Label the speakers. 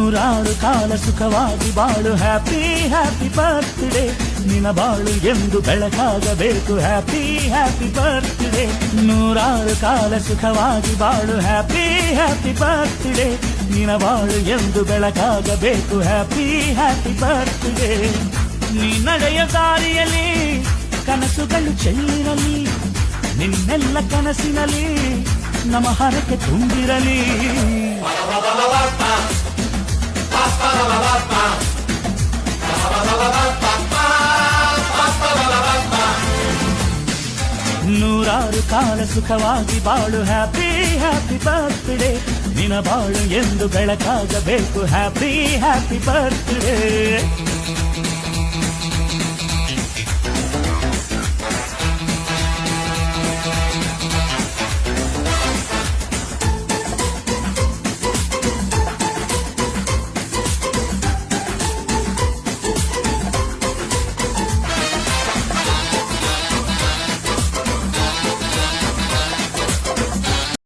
Speaker 1: ನೂರಾರು ಕಾಲ ಸುಖವಾಗಿ ಬಾಳು ಹ್ಯಾಪಿ ಹ್ಯಾಪಿ ಬರ್ತ್ಡೇ ನಿನ ಬಾಳು ಎಂದು ಬೆಳಕಾಗಬೇಕು ಹ್ಯಾಪಿ ಹ್ಯಾಪಿ ಬರ್ತ್ಡೇ ನೂರಾರು ಕಾಲ ಸುಖವಾಗಿ ಬಾಳು ಹ್ಯಾಪಿ ಹ್ಯಾಪಿ ಬರ್ತ್ಡೇ ನಿನ ಬಾಳು ಎಂದು ಬೆಳಕಾಗಬೇಕು ಹ್ಯಾಪಿ ಹ್ಯಾಪಿ ಬರ್ತ್ಡೇ ನೀ ನಡೆಯ ದಾರಿಯಲ್ಲಿ ಕನಸುಗಳು ಚೆಲ್ಲಿರಲಿ ನಿನ್ನೆಲ್ಲ ಕನಸಿನಲ್ಲಿ ನಮ್ಮ ಹರಕೆ ತುಂಬಿರಲಿ ನೂರಾರು ಕಾಲ ಸುಖವಾಗಿ ಬಾಳು ಹ್ಯಾಪಿ ಹ್ಯಾಪಿ ಬರ್ತ್ಡೇ ನಿನ ಬಾಳು ಎಂದು ಬೆಳಕಾಗಬೇಕು ಹ್ಯಾಪಿ ಹ್ಯಾಪಿ ಬರ್ತ್ಡೇ